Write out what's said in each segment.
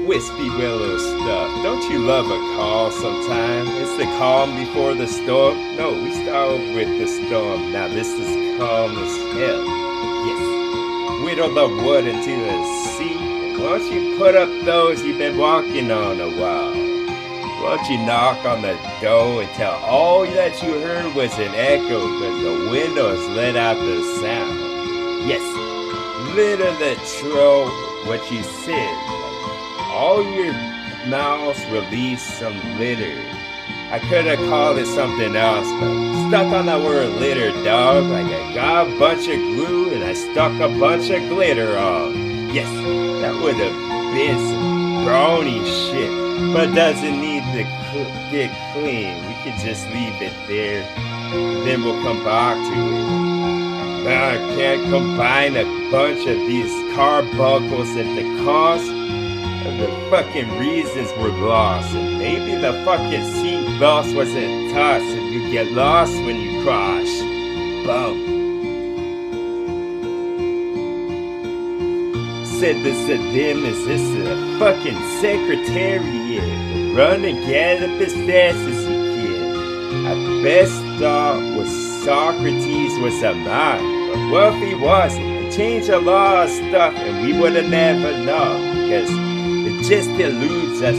wispy willow stuff. Don't you love a call sometime? It's the calm before the storm. No, we start with the storm. Now this is calm as hell. Yes. Whittle the wood into the sea. Why don't you put up those you've been walking on a while? Why don't you knock on the door and tell all that you heard was an echo because the windows let out the sound? Yes, litter the troll what you said. All your mouths release some litter. I could have called it something else, but stuck on that word litter, dog. Like I got a bunch of glue and I stuck a bunch of glitter on. Yes, that would have been some brony shit, but doesn't need to get clean. We could just leave it there, then we'll come back to it. But I can't combine a bunch of these carbuncles at the cost of the fucking reasons were lost. And maybe the fucking seat belts wasn't tossed and you get lost when you crash. Boom. Said this to them, is this a fucking secretariat? Run and get up as fast as you can. I best thought was Socrates was a man, but what if he wasn't? It changed a lot of stuff and we would have never known, because it just eludes us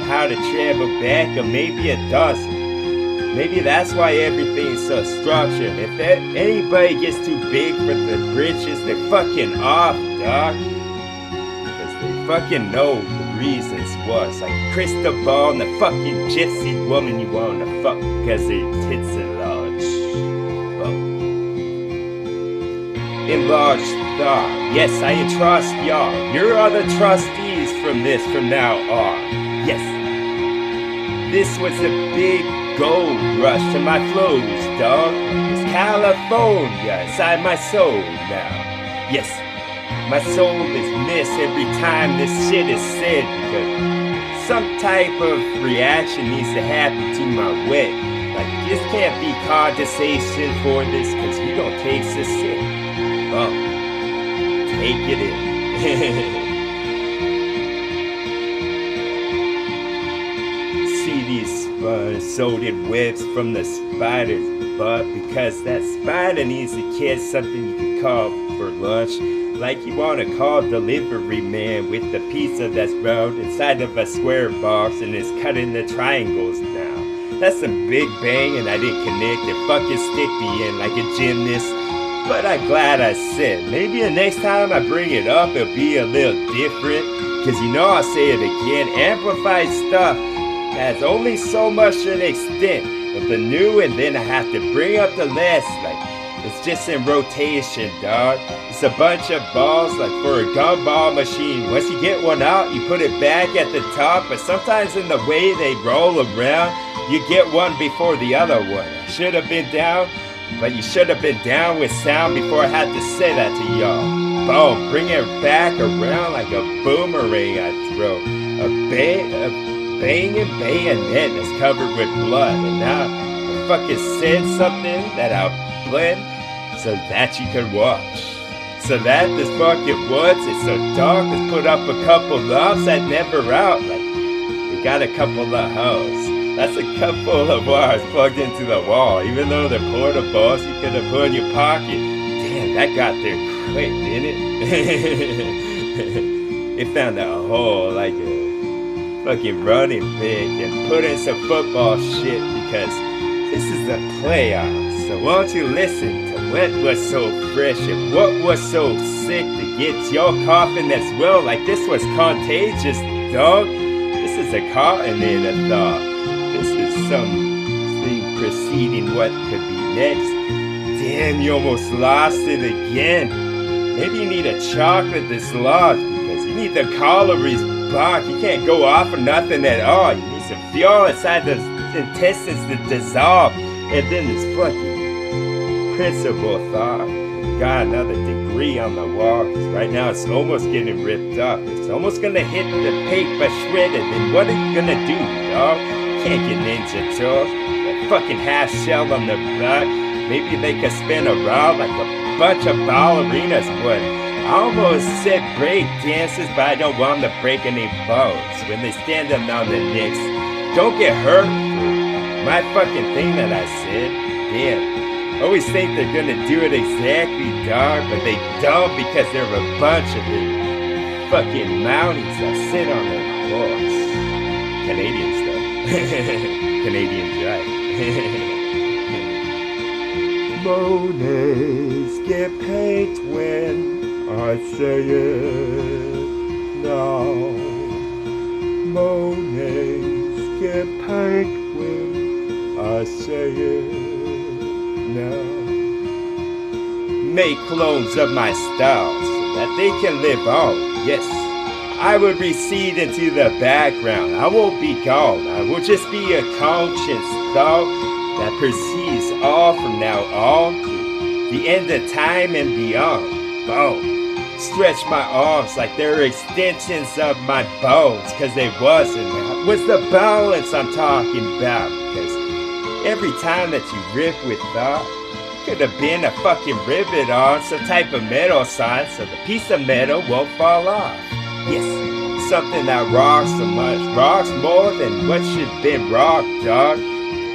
how to travel back, or maybe it doesn't. Maybe that's why everything's so structured. If anybody gets too big for the britches, they're fucking off, dog. Because they fucking know the reasons was. Like Cristobal and the fucking gypsy woman you want to fuck because their tits are large. Enlarged thought. Yes, I entrust y'all. You're all the trustees from now on. Yes. This was a big gold rush to my flows, dog. It's California inside my soul now. Yes, my soul is missed every time this shit is said, because some type of reaction needs to happen to my wet. Like, this can't be condensation for this, because we don't taste this shit. Oh, take it in. See these sodium webs from the spider's butt, because that spider needs to catch something you can call for lunch. Like you want to call delivery man with the pizza that's round inside of a square box and is cutting the triangles now. That's some big bang and I didn't connect it. Fucking stick the end like a gymnast. But I'm glad I said. Maybe the next time I bring it up, it'll be a little different. Cause you know I'll say it again. Amplified stuff has only so much an extent of the new, and then I have to bring up the less. Like, it's just in rotation, dog. It's a bunch of balls like for a gumball machine. Once you get one out, you put it back at the top. But sometimes in the way they roll around, you get one before the other one. I should have been down. But you should have been down with sound before I had to say that to y'all. Boom, bring it back around like a boomerang I throw. A banging bayonet that's covered with blood. And now I fucking said something that I'll blend so that you can watch. So that this fucking woods is so dark, let's put up a couple lamps that never out. Like, we got a couple of hoes. That's a couple of wires plugged into the wall. Even though they're portables, you could have put in your pocket. Damn, that got there quick, didn't it? It found a hole like a fucking running back and put in some football shit, because this is the playoffs. So won't you listen to what was so fresh and what was so sick to get your coughing as well? Like this was contagious, dog. This is a continent of thought. This is something preceding what could be next. Damn, you almost lost it again. Maybe you need a chocolate that's lost, because you need the calories back. You can't go off of nothing at all. You need some fuel inside the intestines to dissolve. And then this fucking principle thought got another degree on the wall, because right now it's almost getting ripped up. It's almost gonna hit the paper shredded. And what are you gonna do, dog? Can't get ninja tools. That fucking half shell on the back. Maybe they could spin around like a bunch of ballerinas would. I almost said break dances, but I don't want them to break any bones when they stand up on the necks. Don't get hurt for my fucking thing that I said. Damn. Always think they're gonna do it exactly, dog, but they don't because they're a bunch of them fucking Mounties that sit on their horse. Canadians, though. Canadian drive. Monets get paid when I say it now. Monets get paid when I say it now. Make clones of my style so that they can live on. Yes, I will recede into the background. I won't be gone. I will just be a conscious thought that perceives all from now on to the end of time and beyond. Boom. Stretch my arms like they're extensions of my bones, cause they wasn't. What's the balance I'm talking about? Because every time that you rip with thought, could have been a fucking rivet on some type of metal sign so the piece of metal won't fall off. Yes, something that rocks so much, rocks more than what should been rocked, dog.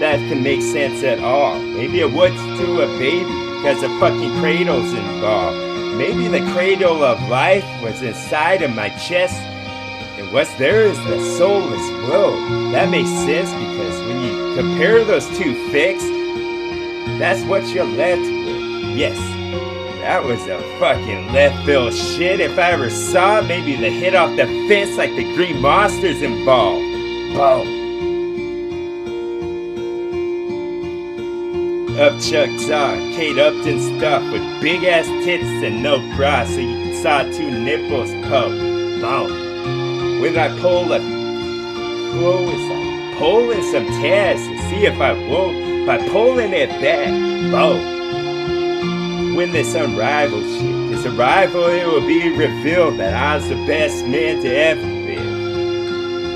That can make sense at all. Maybe it would to a baby because the fucking cradle's involved. Maybe the cradle of life was inside of my chest, and what's there is the soulless will. That makes sense because when you compare those two facts, that's what you're left with. Yes, that was a fucking left field shit. If I ever saw it, maybe the hit off the fence like the green monsters involved. Boom. Up Chuck Talk, Kate Upton stuff with big ass tits and no bra so you saw two nipples poke. Boom. When I pull a flow, it's like pulling some tears and see if I won't by pulling it back. Boom. When this unrivaled shit is arrival, it will be revealed that I was the best man to ever live.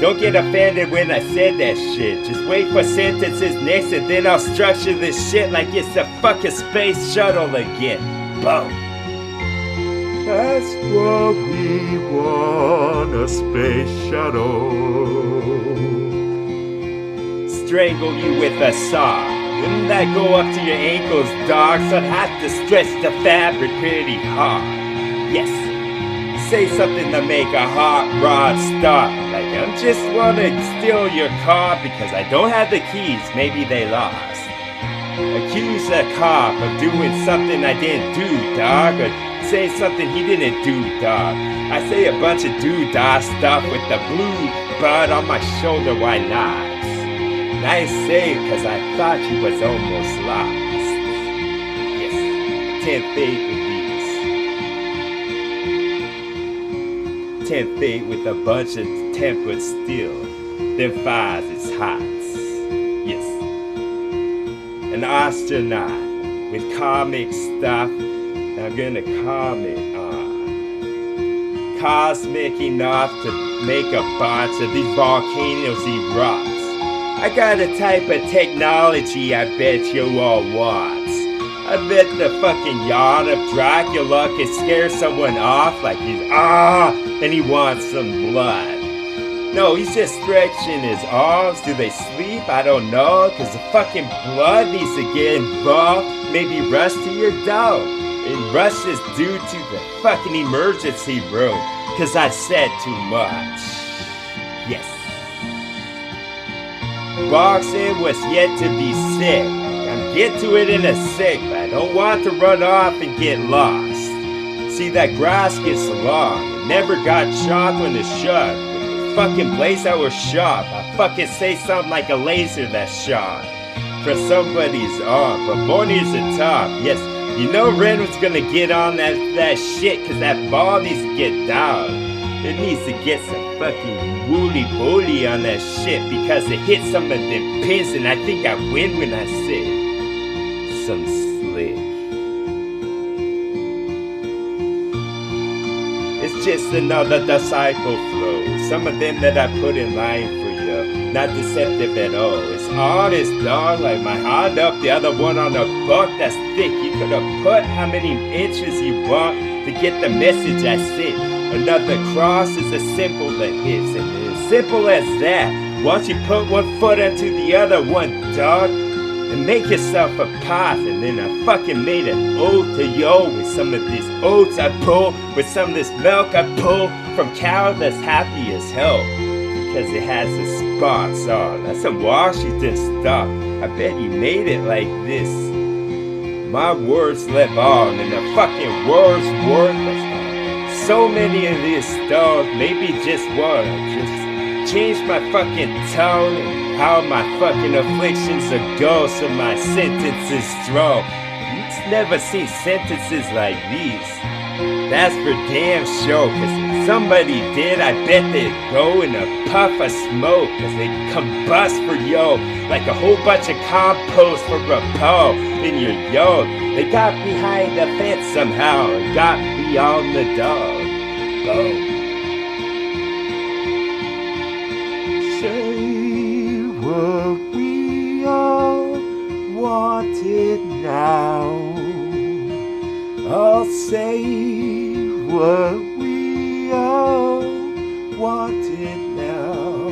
Don't get offended when I said that shit. Just wait for sentences next and then I'll structure this shit like it's a fucking space shuttle again. Boom. That's what we want, a space shuttle. Strangle you with a saw. Wouldn't that go up to your ankles, dog? So I'd have to stretch the fabric pretty hard. Yes. Say something to make a hot rod stop. Like I just wanna steal your car because I don't have the keys, maybe they lost. Accuse a cop of doing something I didn't do, dog. Or say something he didn't do, dog. I say a bunch of doo-dah stuff with the blue bud on my shoulder, why not? And I say cause I thought you was almost lost. Yes, 10th fate with these. 10th fate with a bunch of tempered steel. Then fires its hots. Yes. An astronaut with comic stuff I'm gonna comment on. Cosmic enough to make a bunch of these volcanoes erupt. I got a type of technology I bet you all want. I bet the fucking yawn of Dracula can scare someone off like he's and he wants some blood. No, he's just stretching his arms. Do they sleep? I don't know, cause the fucking blood needs to get involved. Maybe rush to your door. And rush is due to the fucking emergency room, cause I said too much. Yes. Boxing was yet to be said. I'll get to it in a sec, but I don't want to run off and get lost. See, that grass gets long. It never got chopped when it's shut. With the fucking blades that were sharp, I fucking say something like a laser that's shot for somebody's arm. But more needs to top. Yes, you know Ren was gonna get on that shit, cause that ball needs to get down. It needs to get some fucking wooly-booly on that shit because it hit some of them pins, and I think I win when I said some slick. It's just another disciple flow. Some of them that I put in line for you, not deceptive at all. It's honest, dog, like my hand up, the other one on a buck that's thick. You could have put how many inches you want. to get the message I sent. Another cross is as simple that is, and as simple as that. Why don't you put one foot into the other one, dog? And make yourself a path. And then I fucking made an oath to yo with some of these oats I pull, with some of this milk I pull from cow that's happy as hell. Because it has the spots on. That's some Washington stuff. I bet you made it like this. My words live on, and the fucking words worthless. So many of these stuff, maybe just one. I just changed my fucking tone and how my fucking afflictions are go, so my sentences strong. You've never seen sentences like these. That's for damn sure, cause if somebody did, I bet they'd go in a puff of smoke, cause they combust for yo, like a whole bunch of compost for a paw in your yard. They got behind the fence somehow, and got beyond the dog. Oh. Say what we all wanted now. I'll say what we all wanted now.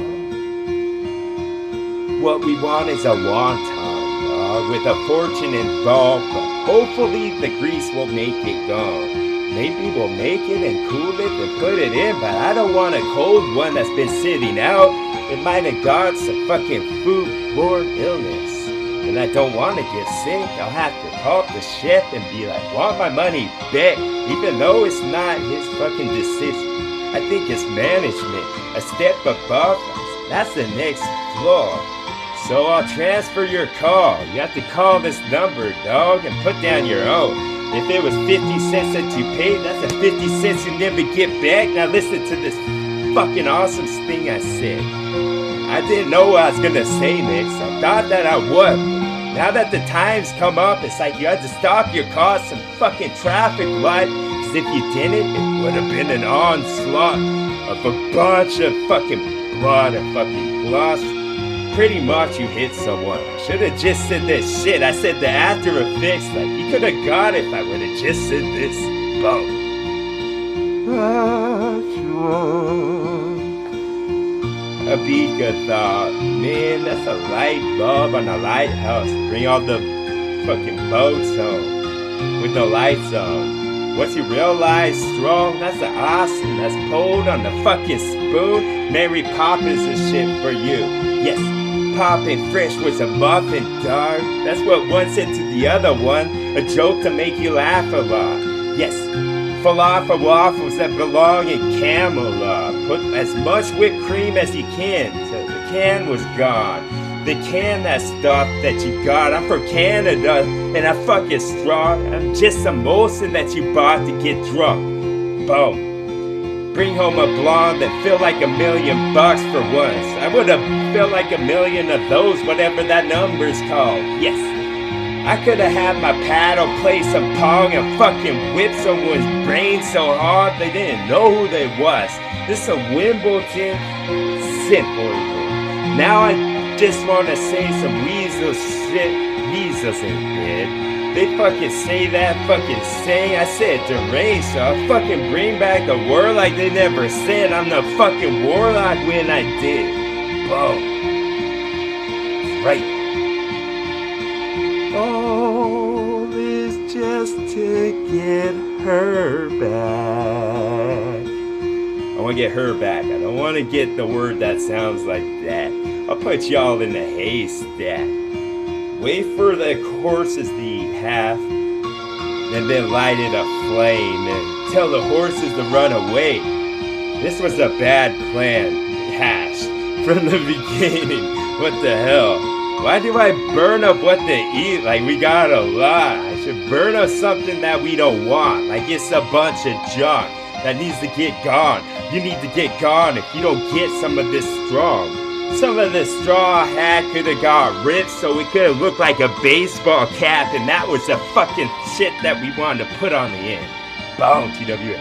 What we want is a wonton, dog, with a fortune involved, but hopefully the grease will make it gone. Maybe we'll make it and cool it and put it in, but I don't want a cold one that's been sitting out. It might have got some fucking food-borne illness. And I don't want to get sick. I'll have to call the chef and be like, want my money back, even though it's not his fucking decision. I think it's management, a step above us. That's the next floor. So I'll transfer your call. You have to call this number, dog, and put down your own. If it was 50 cents that you paid, that's a 50 cents you never get back. Now listen to this fucking awesome thing I said. I didn't know what I was gonna say next. I thought that I would. Now that the time's come up, it's like you had to stop your car at some fucking traffic light. Cause if you didn't, it would have been an onslaught of a bunch of fucking blood and fucking gloss. Pretty much you hit someone. I should have just said this shit. I said the after effects, like you could have got it if I would have just said this. Boom. A beaker thought, man, that's a light bulb on a lighthouse. Bring all the fucking boats home with no lights on. Once you realize strong, that's the awesome. That's pulled on the fucking spoon. Mary Poppins and shit for you. Yes, poppin' fresh was a muffin, dog. That's what one said to the other one. A joke to make you laugh a lot. Yes, falafel waffles that belong in Camelot. Put as much whipped cream as you can till the can was gone. The can, that stuff that you got. I'm from Canada and I fucking strong. I'm just some Molson that you bought to get drunk. Boom. Bring home a blonde that feel like $1 million for once. I would have felt like 1 million of those, whatever that number's called. Yes. I could have had my paddle play some pong and fucking whip someone's brain so hard they didn't know who they was. This is a Wimbledon simple. Now I just want to say some weasel shit. Weasels ain't dead. They fucking say that fucking saying. I said deranged, so I fucking bring back the word like they never said. I'm the fucking warlock when I did. Boom. Right. All is just to get her back. I want to get her back. I don't want to get the word that sounds like that. I'll put y'all in the haystack. Wait for the horses to eat half, and then light it a flame, and tell the horses to run away. This was a bad plan, hashed from the beginning. What the hell? Why do I burn up what they eat? Like we got a lot. I should burn up something that we don't want. Like it's a bunch of junk that needs to get gone. You need to get gone if you don't get some of this strong. Some of the straw hat could have got ripped so it could have looked like a baseball cap, and that was the fucking shit that we wanted to put on the end. Boom, TWA.